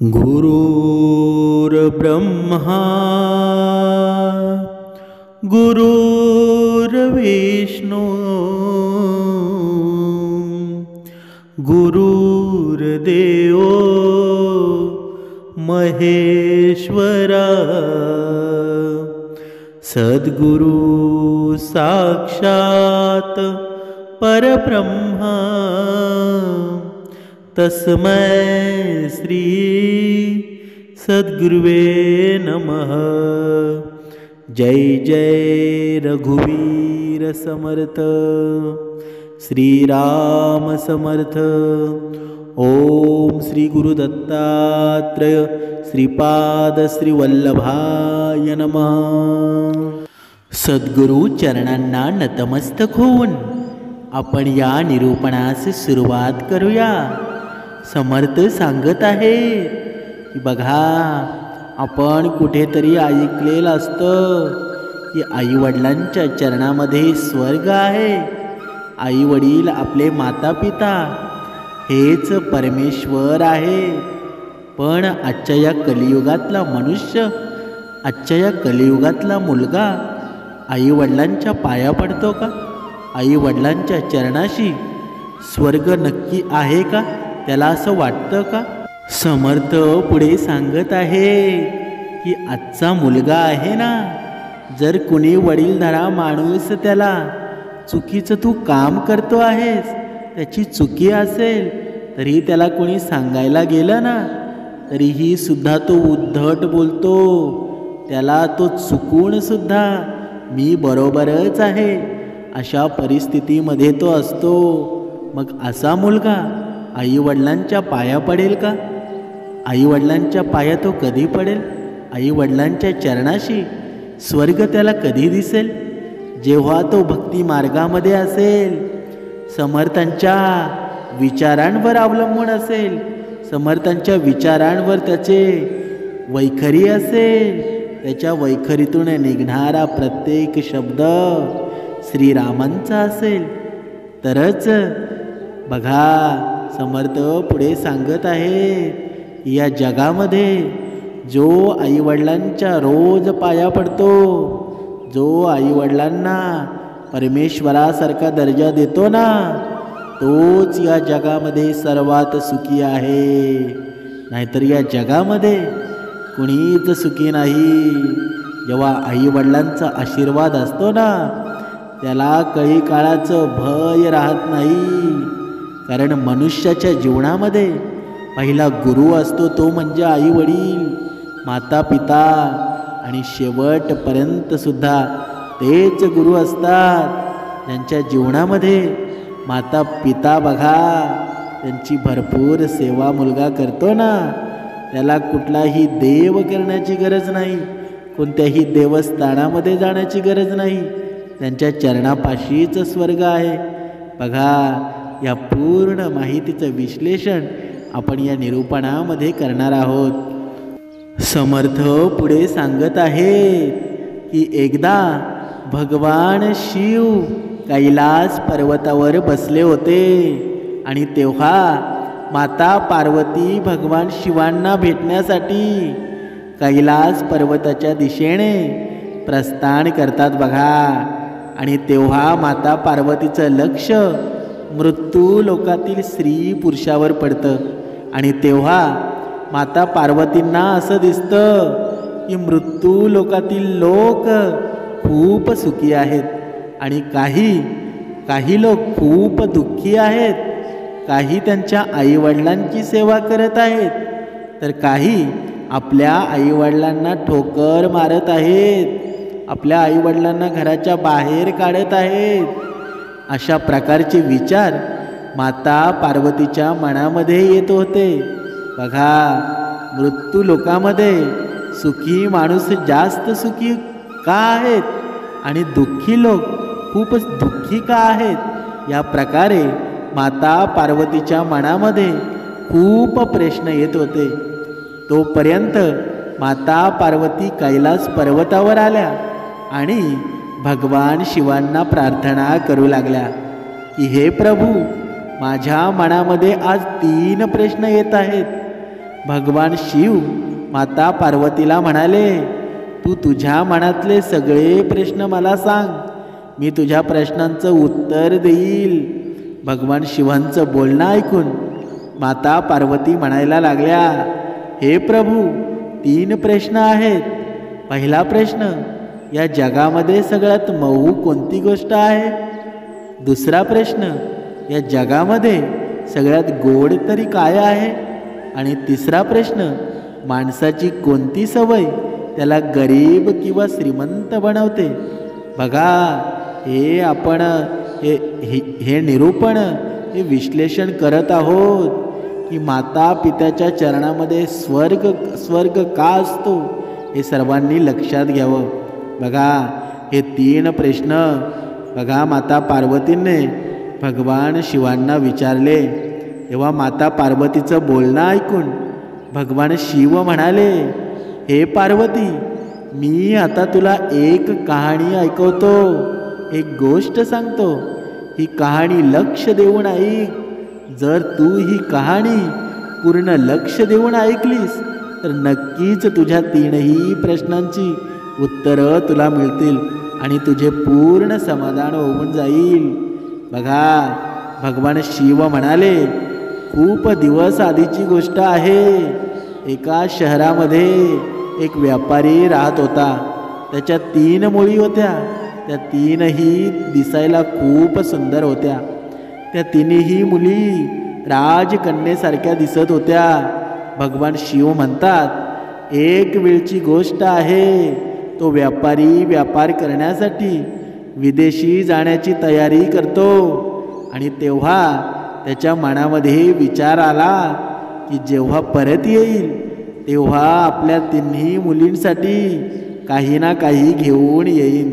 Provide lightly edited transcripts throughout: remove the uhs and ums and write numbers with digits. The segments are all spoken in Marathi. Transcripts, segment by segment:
गुरुर्ब्रह्मा गुरुर्विष्णू गुरुर्देव महेश्वरा सद्गुरु साक्षात परब्रह्मा तस्मै श्री सद्गुरुवे नमः। जय जय रघुवीर समर्थ श्रीराम समर्थ। ओम श्री गुरु दत्तात्रेय श्रीपाद श्री वल्लभाय नमः। सद्गुरु चरणांना नतमस्तक होऊन आपण या निरूपणास सुरुवात करूया। समर्थ सांगत आहे की बघा, आपण कुठेतरी ऐकलेलं असतं की आईवडिलांच्या चरणामध्ये स्वर्ग आहे। आईवडील आपले माता पिता हेच परमेश्वर आहे। पण आजच्या या कलियुगातला मनुष्य, आजच्या या कलियुगातला मुलगा आईवडिलांच्या पाया पडतो का? आईवडिलांच्या चरणाशी स्वर्ग नक्की आहे का? त्याला असं वाटतं का? समर्थ पुढे सांगत आहे की आजचा मुलगा आहे ना, जर कुणी वडीलधारा माणूस त्याला चुकीचं तू काम करतो आहेस, त्याची चुकी असेल तरी त्याला कोणी सांगायला गेलं ना, तरीही सुद्धा तो उद्धट बोलतो। त्याला तो चुकून सुद्धा मी बरोबरच आहे अशा परिस्थितीमध्ये तो असतो। मग असा मुलगा आईवडिलांच्या पाया पडेल का? आईवडिलांच्या पाया तो कधी पडेल? आईवडिलांच्या चरणाशी स्वर्ग त्याला कधी दिसेल? जेव्हा तो भक्ती मार्गामध्ये असेल, समर्थांच्या विचारांवर अवलंबून असेल, समर्थांच्या विचारांवर त्याचे वैखरी असेल, त्याच्या वैखरीतून निघणारा प्रत्येक शब्द श्रीरामांचा असेल, तरच बघा समर्थ पुढे सांगत आहे, या जगामध्ये जो आईवडिलांच्या रोज पाया पडतो, जो आईवडिलांना परमेश्वरासारखा दर्जा देतो ना, तोच या जगामध्ये सर्वात सुखी आहे। नाहीतर या जगामध्ये कुणीच सुखी नाही। जेव्हा आईवडिलांचा आशीर्वाद असतो ना, त्याला काही काळाचं भय राहत नाही। कारण मनुष्याच्या जीवनामध्ये पहिला गुरु असतो तो म्हणजे आईवडील, माता पिता, आणि शेवटपर्यंत सुद्धा तेच गुरु असतात ज्यांच्या जीवनामध्ये माता पिता बघा त्यांची भरपूर सेवा मुलगा करतो ना, त्याला कुठलाही देव करण्याची गरज नाही, कोणत्याही देवस्थानामध्ये जाण्याची गरज नाही, त्यांच्या चरणापाशीच स्वर्ग आहे। बघा, या पूर्ण माहितीचं विश्लेषण आपण या निरूपणामध्ये करणार आहोत। समर्थ पुढे सांगत आहे की एकदा भगवान शिव कैलास पर्वतावर बसले होते आणि तेव्हा माता पार्वती भगवान शिवांना भेटण्यासाठी कैलास पर्वताच्या दिशेने प्रस्थान करतात बघा। आणि तेव्हा माता पार्वतीचं लक्ष मृत्यू लोकातील स्त्री पुरुषावर पडतं। आणि तेव्हा माता पार्वतींना असं दिसतं की मृत्यू लोकातील लोक खूप सुखी आहेत आणि काही लोक खूप दुःखी आहेत। काही त्यांच्या आईवडिलांची सेवा करत आहेत, तर काही आपल्या आईवडिलांना ठोकर मारत आहेत, आपल्या आईवडिलांना घराच्या बाहेर काढत आहेत। अशा प्रकारचे विचार माता पार्वतीच्या मनामध्ये येत होते। बघा, मृत्यू लोकामध्ये सुखी माणूस जास्त सुखी का आहेत आणि दुःखी लोक खूपच दुःखी का आहेत, या प्रकारे माता पार्वतीच्या मनामध्ये खूप प्रश्न येत होते। तोपर्यंत माता पार्वती कैलास पर्वतावर आल्या आणि भगवान शिवांना प्रार्थना करू लागल्या की हे प्रभू, माझ्या मनामध्ये आज 3 प्रश्न येत आहेत। भगवान शिव माता पार्वतीला म्हणाले, तू तुझ्या मनातले सगळे प्रश्न मला सांग, मी तुझ्या प्रश्नांचं उत्तर देईल. भगवान शिवांचं बोलणं ऐकून माता पार्वती म्हणायला लागल्या, हे प्रभू, 3 प्रश्न आहेत. पहिला प्रश्न, या जगामध्ये सगळ्यात मऊ कोणती गोष्ट आहे? दुसरा प्रश्न, या जगामध्ये सगळ्यात गोड तरी काय आहे? आणि तिसरा प्रश्न, माणसाची कोणती सवय त्याला गरीब किंवा श्रीमंत बनवते? बघा, हे आपण हे निरूपण, हे विश्लेषण करत आहोत की माता पित्याच्या चरणामध्ये स्वर्ग का असतो, हे सर्वांनी लक्षात घ्यावं. बघा, हे 3 प्रश्न बघा माता पार्वतीने भगवान शिवांना विचारले. तेव्हा माता पार्वतीचं बोलणं ऐकून भगवान शिव म्हणाले, हे पार्वती, मी आता तुला एक कहाणी ऐकवतो, एक गोष्ट सांगतो. ही कहाणी लक्ष देऊन ऐक. जर तू ही कहाणी पूर्ण लक्ष देऊन ऐकलीस तर नक्कीच तुझ्या 3ही प्रश्नांची उत्तरं तुला मिळतील आणि तुझे पूर्ण समाधान होऊन जाईल. बघा, भगवान शिव म्हणाले, खूप दिवस आधीची गोष्ट आहे. एका शहरामध्ये एक व्यापारी राहत होता. त्याच्या 3 मुली होत्या. त्या 3ही दिसायला खूप सुंदर होत्या. त्या 3ही मुली राजकन्येसारख्या दिसत होत्या. भगवान शिव म्हणतात, एक वेळची गोष्ट आहे. तो व्यापारी व्यापार करण्यासाठी विदेशी जाण्याची तयारी करतो आणि तेव्हा त्याच्या मनामध्ये विचार आला की जेव्हा परत येईल तेव्हा आपल्या 3ही मुलींसाठी काही ना काही घेऊन येईन.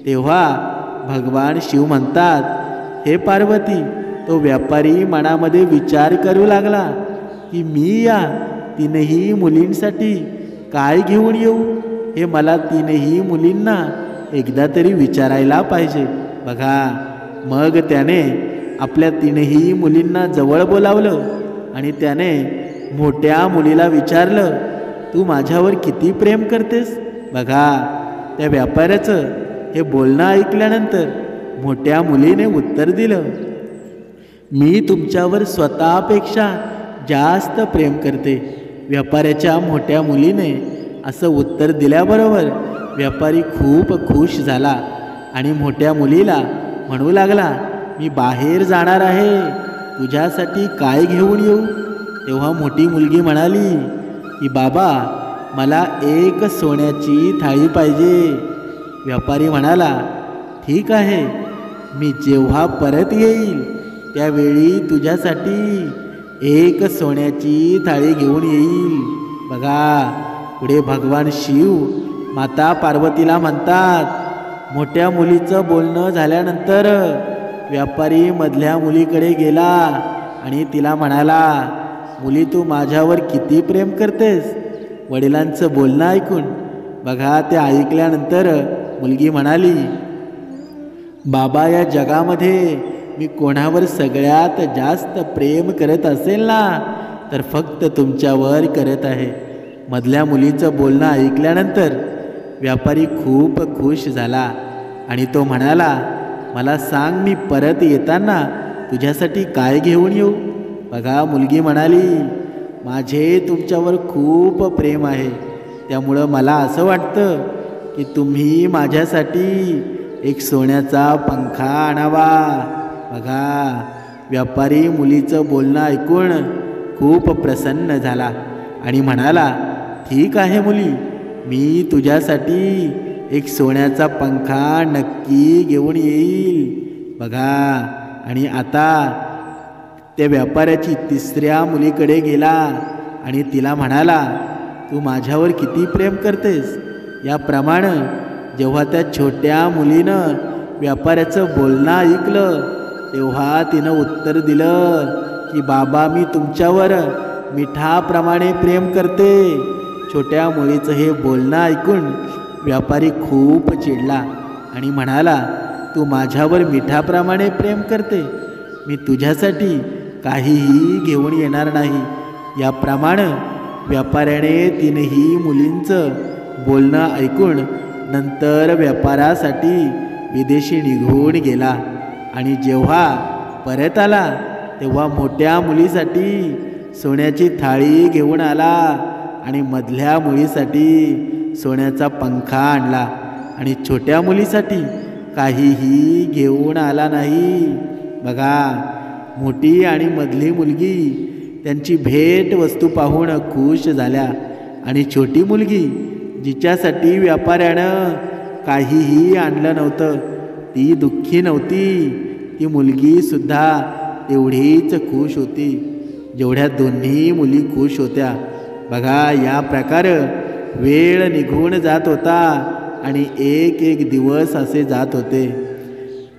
तेव्हा भगवान शिव म्हणतात, हे पार्वती, तो व्यापारी मनामध्ये विचार करू लागला की मी या 3ही मुलींसाठी काय घेऊन येऊ, हे मला 3ही मुलींना एकदा तरी विचारायला पाहिजे. बघा, मग त्याने आपल्या 3ही मुलींना जवळ बोलावलं आणि त्याने मोठ्या मुलीला विचारलं, तू माझ्यावर किती प्रेम करतेस? बघा, त्या व्यापाऱ्याचं हे बोलणं ऐकल्यानंतर मोठ्या मुलीने उत्तर दिलं, मी तुमच्यावर स्वतःपेक्षा जास्त प्रेम करते. व्यापाऱ्याच्या मोठ्या मुलीने असं उत्तर दिल्याबरोबर व्यापारी खूप खुश झाला आणि मोठ्या मुलीला म्हणू लागला, मी बाहेर जाणार आहे, तुझ्यासाठी काय घेऊन येऊ? तेव्हा मोठी मुलगी म्हणाली की बाबा, मला एक सोन्याची थाळी पाहिजे. व्यापारी म्हणाला, ठीक आहे, मी जेव्हा परत येईल त्यावेळी तुझ्यासाठी एक सोन्याची थाळी घेऊन येईल. बघा, पुढे भगवान शिव माता पार्वतीला म्हणतात, मोठ्या मुलीचं बोलणं झाल्यानंतर व्यापारी मधल्या मुलीकडे गेला आणि तिला म्हणाला, मुली, तू माझ्यावर किती प्रेम करतेस? वडिलांचं बोलणं ऐकून बघा, ते ऐकल्यानंतर मुलगी म्हणाली, बाबा, या जगामध्ये मी कोणावर सगळ्यात जास्त प्रेम करत असेल ना, तर फक्त तुमच्यावर करत आहे. मधल्या मुलीचं बोलणं ऐकल्यानंतर व्यापारी खूप खुश झाला आणि तो म्हणाला, मला सांग, मी परत येताना तुझ्यासाठी काय घेऊन येऊ? बघा, मुलगी म्हणाली, माझे तुमच्यावर खूप प्रेम आहे, त्यामुळं मला असं वाटतं की तुम्ही माझ्यासाठी एक सोन्याचा पंखा आणावा. बघा, व्यापारी मुलीचं बोलणं ऐकून खूप प्रसन्न झाला आणि म्हणाला, ठीक आहे मुली, मी तुझ्यासाठी एक सोन्याचा पंखा नक्की घेऊन येईल. बघा, आणि आता त्या व्यापाऱ्याची 3ऱ्या मुलीकडे गेला आणि तिला म्हणाला, तू माझ्यावर किती प्रेम करतेस? याप्रमाणे जेव्हा त्या छोट्या मुलीनं व्यापाऱ्याचं बोलणं ऐकलं तेव्हा तिनं उत्तर दिलं की बाबा, मी तुमच्यावर मिठाप्रमाणे प्रेम करते. छोट्या मुलीचं हे बोलणं ऐकून व्यापारी खूप चिडला आणि म्हणाला, तू माझ्यावर मिठाप्रमाणे प्रेम करते, मी तुझ्यासाठी काहीही घेऊन येणार नाही. याप्रमाणे व्यापाऱ्याने तीनही मुलींचं बोलणं ऐकून नंतर व्यापारासाठी विदेशी निघून गेला आणि जेव्हा परत आला तेव्हा मोठ्या मुलीसाठी सोन्याची थाळी घेऊन आला आणि मधल्या मुलीसाठी सोन्याचा पंखा आणला आणि छोट्या मुलीसाठी काहीही घेऊन आला नाही. बघा, मोठी आणि मधली मुलगी त्यांची भेट वस्तू पाहून खुश झाल्या आणि छोटी मुलगी जिच्यासाठी व्यापाऱ्यानं काहीही आणलं नव्हतं ती दुःखी नव्हती. ती मुलगीसुद्धा तेवढीच खुश होती जेवढ्या दोन्ही मुली खुश होत्या. बघा, या प्रकारे वेळ निघून जात होता आणि एक एक दिवस असे जात होते.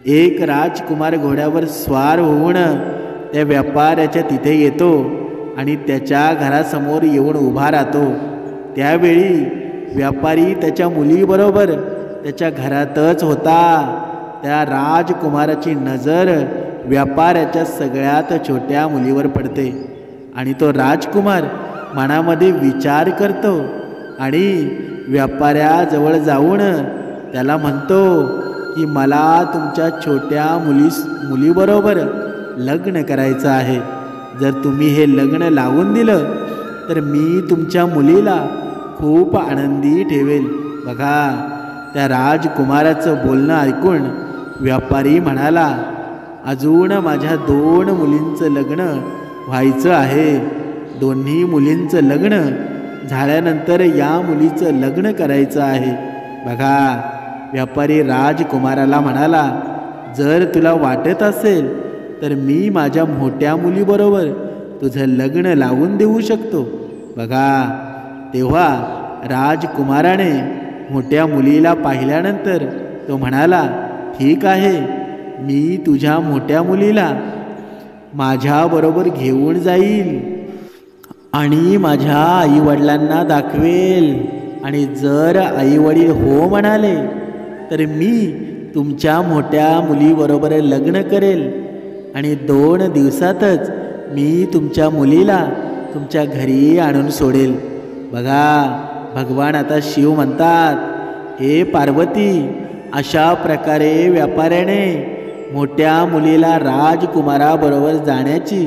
एक राजकुमार घोड्यावर स्वार होऊन त्या व्यापाऱ्याच्या तिथे येतो आणि त्याच्या घरासमोर येऊन उभा राहतो. त्यावेळी व्यापारी त्याच्या मुलीबरोबर त्याच्या घरातच होता. त्या राजकुमाराची नजर व्यापाऱ्याच्या सगळ्यात छोट्या मुलीवर पडते आणि तो राजकुमार मनामध्ये विचार करतो आणि व्यापाऱ्याजवळ जाऊन त्याला म्हणतो की मला तुमच्या छोट्या मुलीबरोबर लग्न करायचं आहे. जर तुम्ही हे लग्न लावून दिलं तर मी तुमच्या मुलीला खूप आनंदी ठेवेल. बघा, त्या राजकुमाराचं बोलणं ऐकून व्यापारी म्हणाला, अजून माझ्या 2 मुलींचं लग्न व्हायचं आहे. दोन्ही मुलींचं लग्न झाल्यानंतर या मुलीचं लग्न करायचं आहे. बघा, व्यापारी राजकुमाराला म्हणाला, जर तुला वाटत असेल तर मी माझ्या मोठ्या मुलीबरोबर तुझं लग्न लावून देऊ शकतो. बघा, तेव्हा राजकुमाराने मोठ्या मुलीला पाहिल्यानंतर तो म्हणाला, ठीक आहे, मी तुझ्या मोठ्या मुलीला माझ्याबरोबर घेऊन जाईल आणि माझ्या आईवडिलांना दाखवेल आणि जर आईवडील हो म्हणाले तर मी तुमच्या मोठ्या मुलीबरोबर लग्न करेल आणि 2 दिवसातच मी तुमच्या मुलीला तुमच्या घरी आणून सोडेल. बघा, भगवान आता शिव म्हणतात, हे पार्वती, अशा प्रकारे व्यापाऱ्याने मोठ्या मुलीला राजकुमाराबरोबर जाण्याची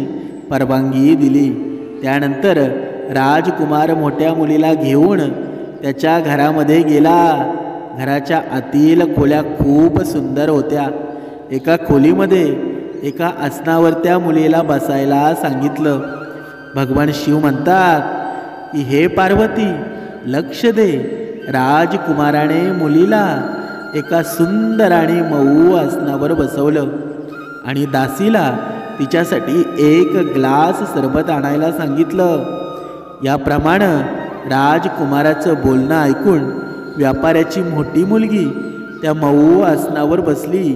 परवानगी दिली. त्यानंतर राजकुमार मोठ्या मुलीला घेऊन त्याच्या घरामध्ये गेला. घराच्या आतील खोल्या खूप सुंदर होत्या. एका खोलीमध्ये एका आसनावर त्या मुलीला बसायला सांगितलं. भगवान शिव म्हणतात की हे पार्वती, लक्ष दे. राजकुमाराने मुलीला एका सुंदर आणि मऊ आसनावर बसवलं आणि दासीला तिच्यासाठी 1 ग्लास सरबत आणायला सांगितलं. याप्रमाणे राजकुमाराचं बोलणं ऐकून व्यापाऱ्याची मोठी मुलगी त्या मऊ आसनावर बसली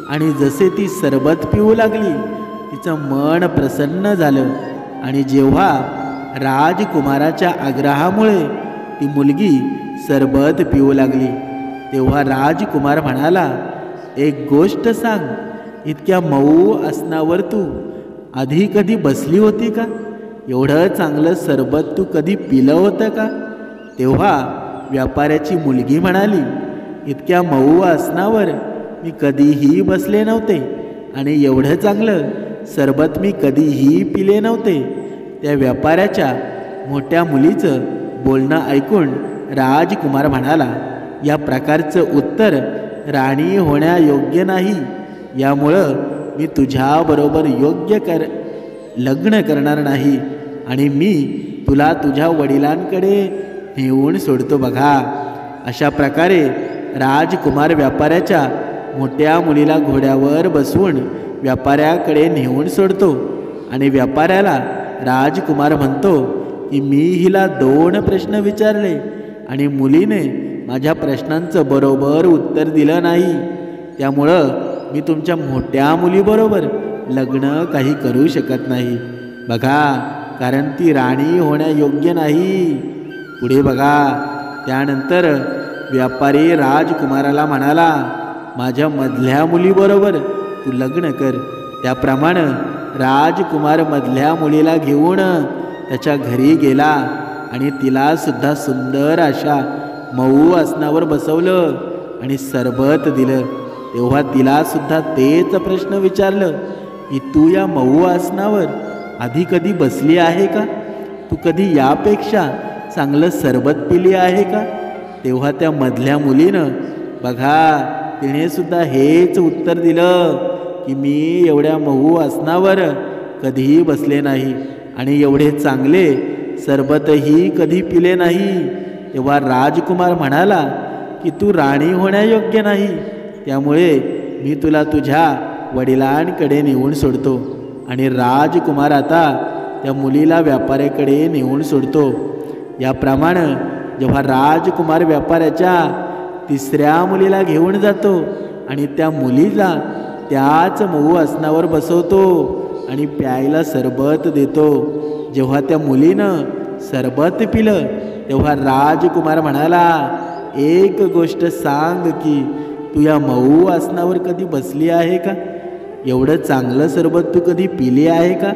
आणि जसे ती सरबत पिऊ लागली तिचं मन प्रसन्न झालं. आणि जेव्हा राजकुमाराच्या आग्रहामुळे ती मुलगी सरबत पिऊ लागली तेव्हा राजकुमार म्हणाला, एक गोष्ट सांग, इतक्या मऊ आसनावर तू आधी कधी बसली होती का? एवढं चांगलं सरबत तू कधी पिलं होतं का? तेव्हा व्यापाऱ्याची मुलगी म्हणाली, इतक्या मऊ आसनावर मी कधीही बसले नव्हते आणि एवढं चांगलं सरबत मी कधीही पिले नव्हते. त्या व्यापाऱ्याच्या मोठ्या मुलीचं बोलणं ऐकून राजकुमार म्हणाला, या प्रकारचं उत्तर राणी होण्यायोग्य नाही. यामुळं मी तुझ्याबरोबर लग्न करणार नाही आणि मी तुला तुझ्या वडिलांकडे नेऊन सोडतो. बघा, अशा प्रकारे राजकुमार व्यापाऱ्याच्या मोठ्या मुलीला घोड्यावर बसवून व्यापाऱ्याकडे नेऊन सोडतो आणि व्यापाऱ्याला राजकुमार म्हणतो की मी हिला 2 प्रश्न विचारले आणि मुलीने माझ्या प्रश्नांचं बरोबर उत्तर दिलं नाही. त्यामुळं मी तुमच्या मोठ्या मुलीबरोबर लग्न काही करू शकत नाही. बघा, कारण ती राणी होण्यायोग्य नाही. पुढे बघा, त्यानंतर व्यापारी राजकुमाराला म्हणाला, माझ्या मधल्या मुलीबरोबर तू लग्न कर. त्याप्रमाणे राजकुमार मधल्या मुलीला घेऊन त्याच्या घरी गेला आणि तिला सुद्धा सुंदर अशा मऊ आसनावर बसवलं आणि सरबत दिलं. तेव्हा तिला सुद्धा तेच प्रश्न विचारलं की तू या मऊ आसनावर आधी कधी बसली आहे का? तू कधी यापेक्षा चांगलं सरबत पिली आहे का? तेव्हा त्या मधल्या मुलीनं बघा तिने सुद्धा हेच उत्तर दिलं की मी एवढ्या मऊ आसनावर कधीही बसले नाही आणि एवढे चांगले सरबतही कधी पिले नाही. तेव्हा राजकुमार म्हणाला की तू राणी होण्यायोग्य नाही, त्यामुळे मी तुला तुझ्या वडिलांकडे नेऊन सोडतो. आणि राजकुमार आता त्या मुलीला व्यापाऱ्याकडे नेऊन सोडतो. याप्रमाणे जेव्हा राजकुमार व्यापाऱ्याच्या तिसऱ्या मुलीला घेऊन जातो आणि त्या मुलीला त्याच मऊ आसनावर बसवतो आणि प्यायला सरबत देतो. जेव्हा त्या मुलीनं सरबत पिलं तेव्हा राजकुमार म्हणाला, एक गोष्ट सांग की तू या मऊ आसनावर कधी बसली आहे का? एवढं चांगलं सरबत तू कधी पिली आहे का?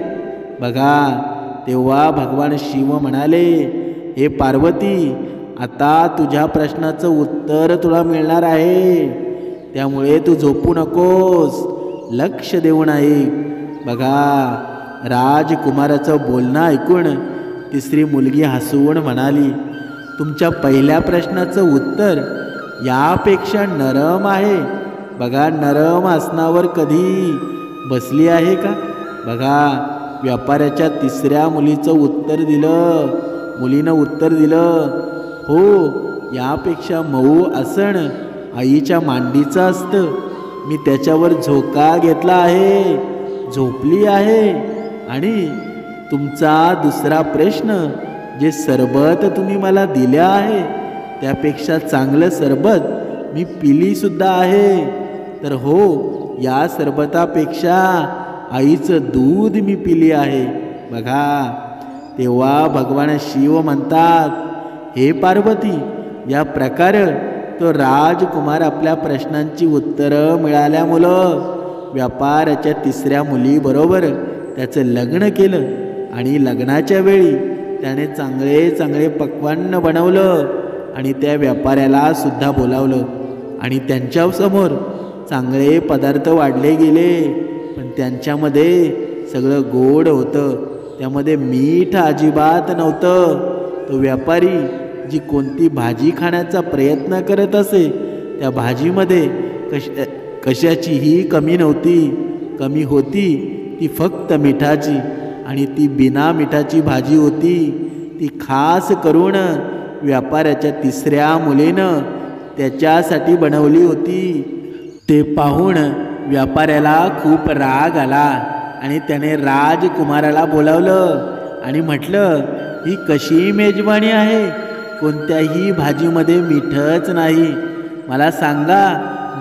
बघा तेव्हा भगवान शिव म्हणाले, हे पार्वती, आता तुझ्या प्रश्नाचं उत्तर तुला मिळणार आहे, त्यामुळे तू झोपू नकोस, लक्ष देऊन ऐक. बघा राजकुमाराचं बोलणं ऐकून तिसरी मुलगी हसून म्हणाली, तुमच्या पहिल्या प्रश्नाचं उत्तर यापेक्षा नरम आहे. बघा नरम आसनावर कधी बसली आहे का? बघा व्यापाऱ्याच्या तिसऱ्या मुलीचं उत्तर दिलं, मुलीनं उत्तर दिलं, हो यापेक्षा मऊ आसन आईच्या मांडीचं असतं, मी त्याच्यावर झोका घेतला आहे, झोपली आहे. आणि तुमचा दुसरा प्रश्न, जे सरबत तुम्ही मला दिले आहे त्यापेक्षा चांगलं सरबत मी पिली सुद्धा आहे. तर हो, या सरबतापेक्षा आईचं दूध मी पिली आहे. बघा तेव्हा भगवान शिव म्हणतात, हे पार्वती, या प्रकारे तो राजकुमार आपल्या प्रश्नांची उत्तरं मिळाल्यामुळं व्यापाऱ्याच्या तिसऱ्या मुलीबरोबर त्याचं लग्न केलं. आणि लग्नाच्या वेळी त्याने चांगले चांगले पक्वान्न बनवलं आणि त्या व्यापाऱ्याला सुद्धा बोलावलं आणि त्यांच्यासमोर चांगले पदार्थ वाढले गेले. पण त्यांच्यामध्ये सगळं गोड होतं, त्यामध्ये मीठ अजिबात नव्हतं. तो व्यापारी जी कोणती भाजी खाण्याचा प्रयत्न करत असे त्या भाजीमध्ये कशाचीही कमी नव्हती. कमी होती ती फक्त मिठाची, आणि ती बिना मिठाची भाजी होती. ती खास करून व्यापाऱ्याच्या तिसऱ्या मुलीनं त्याच्यासाठी बनवली होती. ते पाहून व्यापाऱ्याला खूप राग आला आणि त्याने राजकुमाराला बोलावलं आणि म्हटलं, ही कशी मेजवानी आहे? कोणत्याही भाजीमध्ये मीठच नाही. मला सांगा,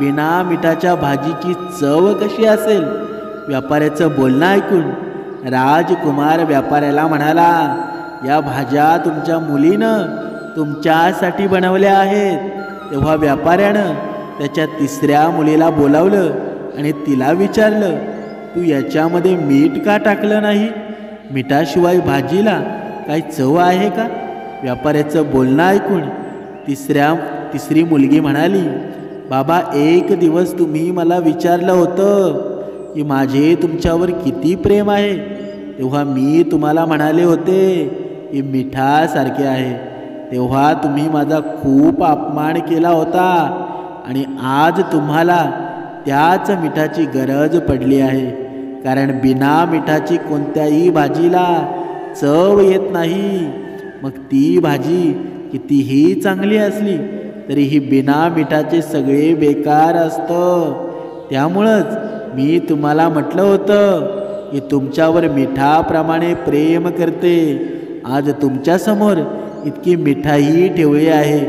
बिना मिठाच्या भाजीची चव कशी असेल? व्यापाऱ्याचं बोलणं ऐकून राजकुमार व्यापाऱ्याला म्हणाला, या भाज्या तुमच्या मुलीनं तुमच्यासाठी बनवल्या आहेत. तेव्हा व्यापाऱ्यानं त्याच्या तिसऱ्या मुलीला बोलावलं आणि तिला विचारलं, तू याच्यामध्ये मीठ का टाकलं नाही? मिठाशिवाय भाजीला काही चव आहे का? व्यापाऱ्याचं बोलणं ऐकून तिसरी मुलगी म्हणाली, बाबा, एक दिवस तुम्ही मला विचारलं होतं की माझे तुमच्यावर किती प्रेम आहे, तेव्हा मी तुम्हाला म्हणाले होते की मिठासारखे आहे. तेव्हा तुम्ही माझा खूप अपमान केला होता आणि आज तुम्हाला त्याच मिठाची गरज पडली आहे, कारण बिना मिठाची कोणत्याही भाजीला चव येत नाही. मग ती भाजी कितीही चांगली असली तरी ही बिना मिठाचे सगळे बेकार असतं. त्यामुळंच मी तुम्हाला म्हटलं होतं की तुमच्यावर मिठाप्रमाणे प्रेम करते. आज तुमच्यासमोर इतकी मिठाई ठेवली आहे,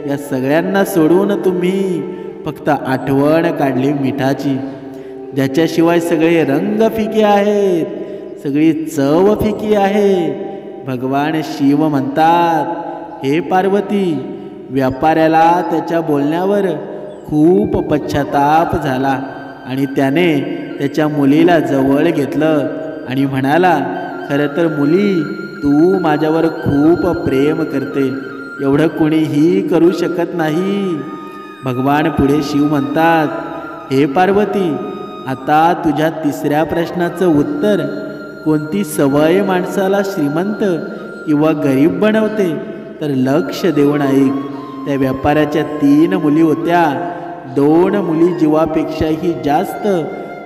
या सगळ्यांना सोडून तुम्ही फक्त आठवण काढली मिठाची, ज्याच्याशिवाय सगळे रंग फिके आहेत, सगळी चव फिकी आहे. भगवान शिव म्हणतात, हे पार्वती, व्यापाऱ्याला त्याच्या बोलण्यावर खूप पश्चाताप झाला आणि त्याने त्याच्या मुलीला जवळ घेतलं आणि म्हणाला, खरं तर मुली, तू माझ्यावर खूप प्रेम करते, एवढं कोणीही करू शकत नाही. भगवान पुढे शिव म्हणतात, हे पार्वती, आता तुझ्या तिसऱ्या प्रश्नाचं उत्तर, कोणती सवय माणसाला श्रीमंत किंवा गरीब बनवते, तर लक्ष देऊन ऐक. त्या व्यापाऱ्याच्या 3 मुली होत्या. 2 मुली जीवापेक्षाही जास्त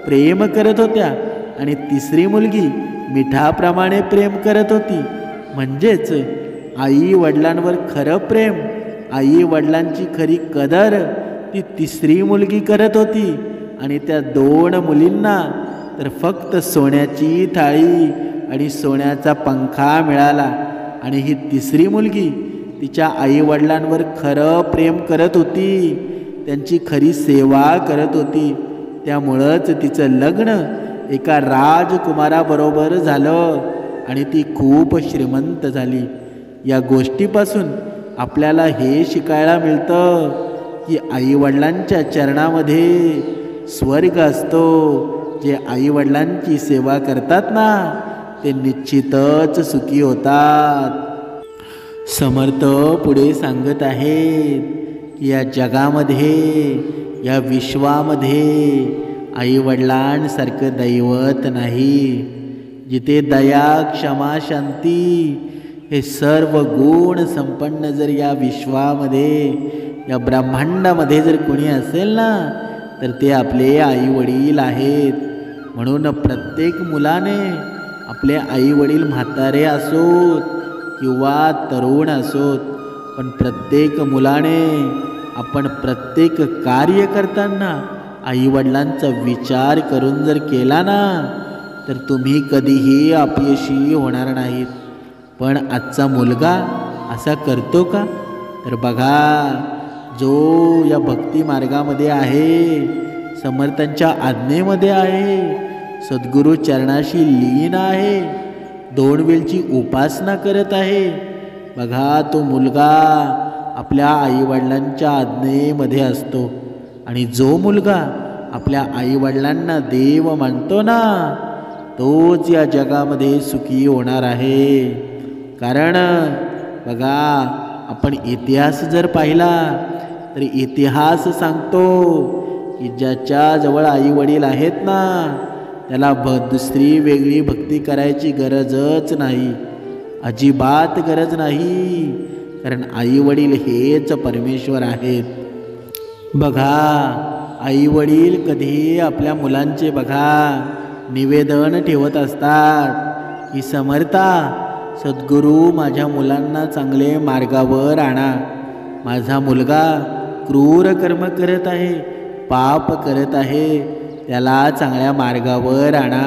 प्रेम करत होत्या आणि तिसरी मुलगी मिठाप्रमाणे प्रेम करत होती. म्हणजेच आई वडिलांवर खरं प्रेम, आई वडिलांची खरी कदर ती तिसरी मुलगी करत होती. आणि त्या 2 मुलींना तर फक्त सोन्याची थाळी आणि सोन्याचा पंखा मिळाला. आणि ही तिसरी मुलगी तिच्या आईवडिलांवर खरं प्रेम करत होती, त्यांची खरी सेवा करत होती. त्यामुळंच तिचं लग्न एका राजकुमाराबरोबर झालं आणि ती खूप श्रीमंत झाली. या गोष्टीपासून आपल्याला हे शिकायला मिळतं की आईवडिलांच्या चरणामध्ये स्वर्ग असतो. जे आईवडिलांची सेवा करतात ना, ते निश्चितच सुखी होतात. समर्थ पुढे सांगत आहेत की या जगामध्ये, या विश्वामध्ये आईवडिलांसारखं दैवत नाही. जिथे दया, क्षमा, शांती हे सर्व गुण संपन्न जर या विश्वामध्ये, या ब्रह्मांडामध्ये जर कोणी असेल ना, तर ते आपले आईवडील आहेत. म्हणून प्रत्येक मुलाने आपले आईवडील म्हातारे असोत किंवा तरुण असोत, पण प्रत्येक मुलाने आपण प्रत्येक कार्य करताना आईवडिलांचा विचार करून जर केला ना, तर तुम्ही कधीही अपयशी होणार नाहीत. पण आजचा मुलगा असा करतो का? तर बघा, जो या भक्ती मार्गामध्ये आहे, समर्थांच्या आज्ञेमध्ये आहे, सद्गुरू चरणाशी लीन आहे, 2 वेळची उपासना करत आहे, बघा तो मुलगा आपल्या आईवडिलांच्या आज्ञेमध्ये असतो. आणि जो मुलगा आपल्या आईवडिलांना देव मानतो ना, तोच या जगामध्ये सुखी होणार आहे. कारण बघा, आपण इतिहास जर पाहिला तर इतिहास सांगतो की ज्याच्याजवळ आईवडील आहेत ना, त्याला दुसरी वेगळी भक्ती करायची गरजच नाही, अजिबात गरज नाही. कारण आईवडील हेच परमेश्वर आहेत. बघा, आईवडील कधी आपल्या मुलांचे बघा निवेदन ठेवत असतात की समर्था, सद्गुरू माझ्या मुलांना चांगले मार्गावर आणा. माझा मुलगा क्रूर कर्म करत आहे, पाप करत आहे, त्याला चांगल्या मार्गावर आणा.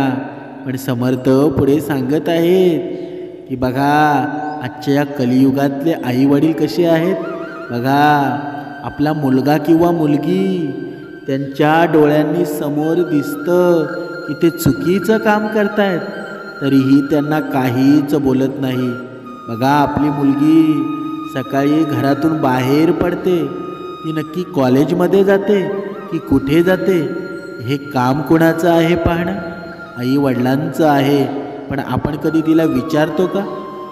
पण समर्थ पुढे सांगत आहेत की बघा, आजच्या या कलियुगातले आईवडील कसे आहेत. बघा, आपला मुलगा किंवा मुलगी त्यांच्या डोळ्यांनी समोर दिसतं की ते चुकीचं काम करतायत, तरीही त्यांना काहीच बोलत नाही. बघा, आपली मुलगी सकाळी घरातून बाहेर पडते, ती नक्की कॉलेजमध्ये जाते की कुठे जाते, हे काम कोणाचं आहे पाहणं? आईवडिलांचं आहे. पण आपण कधी तिला विचारतो का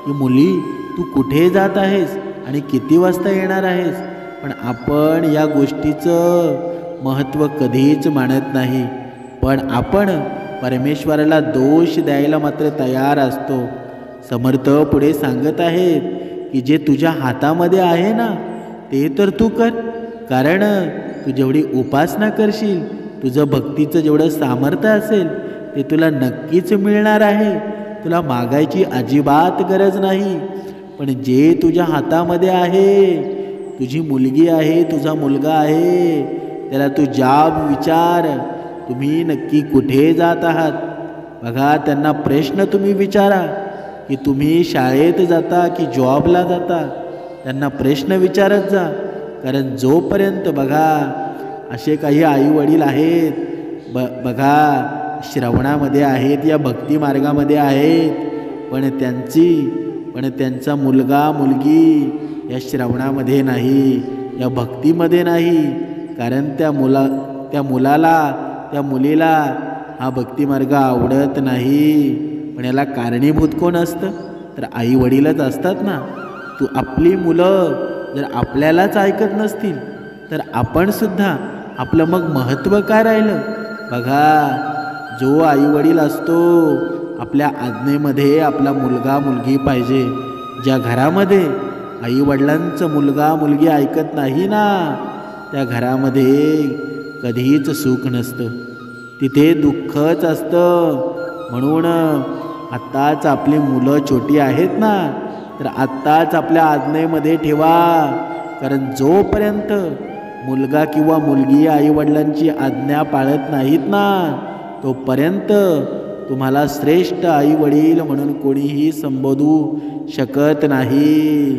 की मुली, तू कुठे जात आहेस आणि किती वाजता येणार आहेस? पण आपण या गोष्टीचं महत्त्व कधीच मानत नाही. पण आपण परमेश्वराला दोष द्यायला मात्र तयार असतो. समर्थ पुढे सांगत आहेत की जे तुझ्या हातामध्ये आहे ना, ते तर तू कर. कारण तू जेवढी उपासना करशील, तुझं भक्तीचं जेवढं सामर्थ्य असेल, ते तुला नक्कीच मिळणार आहे. तुला मागायची अजिबात गरज नाही. पण जे तुझ्या हातामध्ये आहे, तुझी मुलगी आहे, तुझा मुलगा आहे, त्याला तू जाब विचार, तुम्ही नक्की कुठे जात आहात. बघा, त्यांना प्रश्न तुम्ही विचारा की तुम्ही शाळेत जाता की जॉबला जाता. त्यांना प्रश्न विचारत जा. कारण जोपर्यंत बघा असे काही आईवडील आहेत, बघा श्रवणामध्ये आहेत, या भक्ती मार्गामध्ये आहेत, पण त्यांचा मुलगा मुलगी या श्रवणामध्ये नाही, या भक्तीमध्ये नाही. कारण त्या मुलाला, त्या मुलीला हा भक्तिमार्ग आवडत नाही. पण याला कारणीभूत कोण असतं? तर आई वडीलच असतात ना. तू आपली मुलं जर आपल्यालाच ऐकत नसतील तर आपण सुद्धा आपलं मग महत्त्व काय राहिलं? बघा, जो आई वडील असतो आपल्या आज्ञेमध्ये आपला मुलगा मुलगी पाहिजे. ज्या घरामध्ये आई वडिलांचं मुलगा मुलगी ऐकत नाही ना, त्या घरामध्ये कधीच सुख नसतं, तिथे दुःखच असतं. म्हणून आत्ताच आपली मुलं छोटी आहेत ना, तर आत्ताच आपल्या आज्ञेमध्ये ठेवा. कारण जोपर्यंत मुलगा किंवा मुलगी आईवडिलांची आज्ञा पाळत नाहीत ना, तोपर्यंत तुम्हाला श्रेष्ठ आईवडील म्हणून कोणीही संबोधू शकत नाही.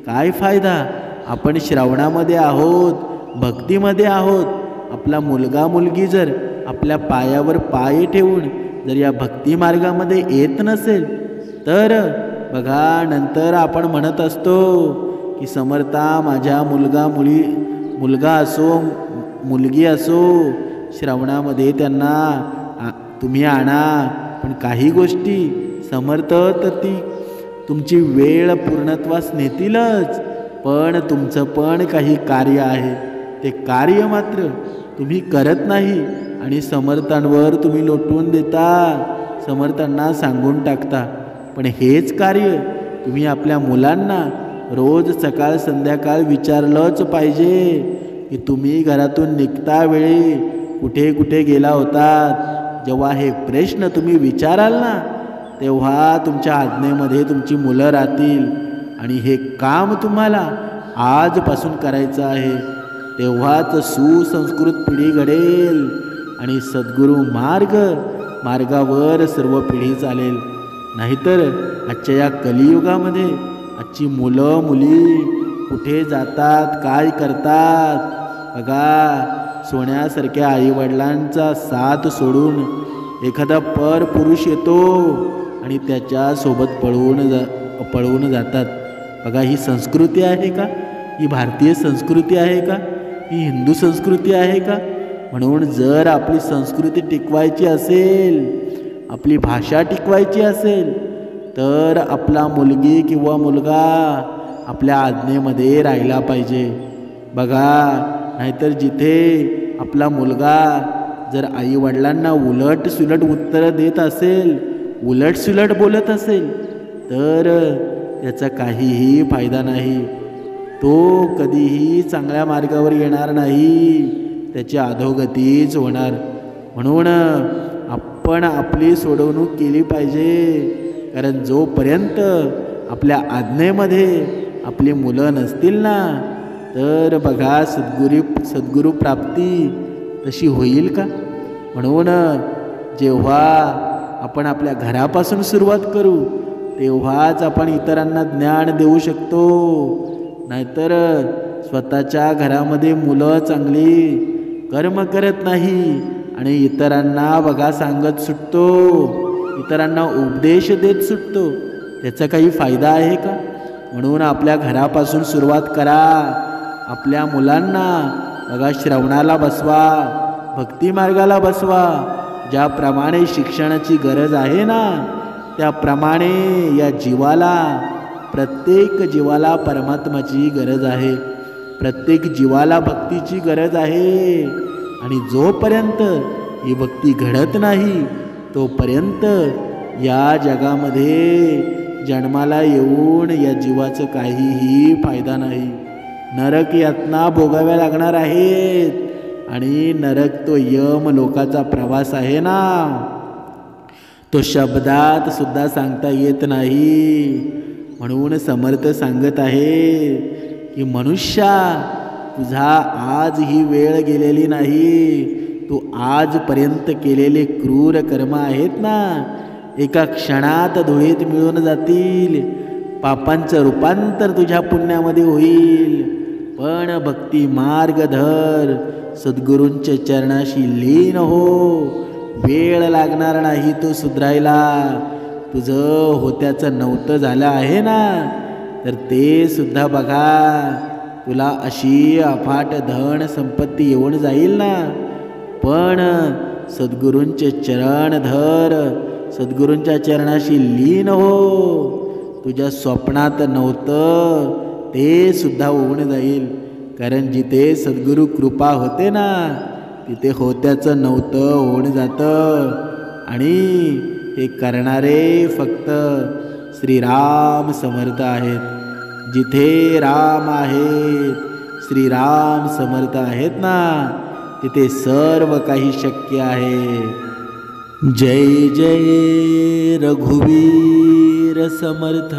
काय फायदा? आपण श्रावणामध्ये आहोत, भक्तीमध्ये आहोत. आपला मुलगा मुलगी जर आपल्या पायावर पाय ठेवून जर या भक्ती मार्गामध्ये येत नसेल तर बघा, नंतर आपण म्हणत असतो की समर्था माझ्या मुलगा असो मुलगी असो, श्रावणामध्ये त्यांना तुम्ही आणा. पण काही गोष्टी समर्थ तर ती तुमची वेळ पूर्णत्वास नेतीलच, पण तुमचं पण काही कार्य आहे, ते कार्य मात्र तुम्ही करत नाही आणि समर्थांवर तुम्ही लोटून देता, समर्थांना सांगून टाकता. पण हेच कार्य तुम्ही आपल्या मुलांना रोज सकाळ संध्याकाळ विचारलंच पाहिजे की तुम्ही घरातून निघता वेळी कुठे कुठे गेला होतात. जेव्हा हे प्रश्न तुम्ही विचाराल ना, तेव्हा तुमच्या आज्ञेमध्ये तुमची मुलं राहतील आणि हे काम तुम्हाला आजपासून करायचं आहे. तेव्हाच सुसंस्कृत पिढी घडेल आणि सद्गुरू मार्गावर सर्व पिढी चालेल. नाहीतर आजच्या या कलियुगामध्ये आजची मुलं मुली कुठे जातात, काय करतात? बघा, सोन्यासारख्या आईवडिलांचा साथ सोडून एखादा पुरुष येतो आणि त्याच्यासोबत पळवून जातात. बघा, ही संस्कृती आहे का? ही भारतीय संस्कृती आहे का? ही हिंदू संस्कृती आहे का? म्हणून जर आपली संस्कृती टिकवायची असेल, आपली भाषा टिकवायची असेल, तर आपला मुलगी किंवा मुलगा आपल्या आज्ञेमध्ये राहिला पाहिजे. बघा, नाहीतर जिथे आपला मुलगा जर आईवडिलांना उलटसुलट उत्तरं देत असेल, उलटसुलट बोलत असेल, तर त्याचा काहीही फायदा नाही. तो कधीही चांगल्या मार्गावर येणार नाही, त्याची अधोगतीच होणार. म्हणून आपण आपली सोडवणूक केली पाहिजे. कारण जोपर्यंत आपल्या आज्ञेमध्ये आपली मुलं नसतील ना, तर बघा, सद्गुरू प्राप्ती तशी होईल का? म्हणून जेव्हा आपण आपल्या घरापासून सुरुवात करू, तेव्हाच आपण इतरांना ज्ञान देऊ शकतो. नाहीतर स्वतःच्या घरामध्ये मुलं चांगली कर्म करत नाही आणि इतरांना बघा सांगत सुटतो, इतरांना उपदेश देत सुटतो, त्याचा काही फायदा आहे का? म्हणून आपल्या घरापासून सुरुवात करा. आपल्या मुलांना बघा श्रवणाला बसवा, भक्ती मार्गाला बसवा. ज्याप्रमाणे शिक्षणाची गरज आहे ना, त्याप्रमाणे या जीवाला, प्रत्येक जीवाला परमात्माची गरज आहे, प्रत्येक जीवाला भक्तीची गरज आहे. आणि जोपर्यंत ही भक्ती घडत नाही, तोपर्यंत या जगामध्ये जन्माला येऊन या जीवाचं काहीही फायदा नाही. नरक यातना भोगाव्या लागणार आहेत. आणि नरक तो यम लोकाचा प्रवास आहे ना, तो शब्दात सुद्धा सांगता येत नाही. म्हणून समर्थ सांगत आहे की मनुष्या, तुझा आज ही वेळ गेलेली नाही. तू आजपर्यंत केलेले क्रूर कर्म आहेत ना, एका क्षणात धुळीत मिळून जातील. पापांचं रूपांतर तुझ्या पुण्यामध्ये होईल. पण भक्ती मार्ग धर, सद्गुरूंच्या चरणाशी लीन हो. वेळ लागणार नाही तो सुधरायला. तुझं होत्याचं नव्हतं झालं आहे ना, तर ते सुद्धा बघा, तुला अशी अफाट धन संपत्ती येऊन जाईल ना. पण सद्गुरूंचे चरण धर, सद्गुरूंच्या चरणाशी लीन हो. तुझ्या स्वप्नात नव्हतं ते सुद्धा होऊन जाईल. कारण जिथे सद्गुरू कृपा होते ना तिथे होत्याचं नव्हतं होऊन जातं. आणि हे करणारे फक्त श्रीराम समर्थ आहेत. जिथे राम आहेत, श्रीराम समर्थ आहेत ना, तिथे सर्व काही शक्य आहे. जय जय रघुवीर समर्थ.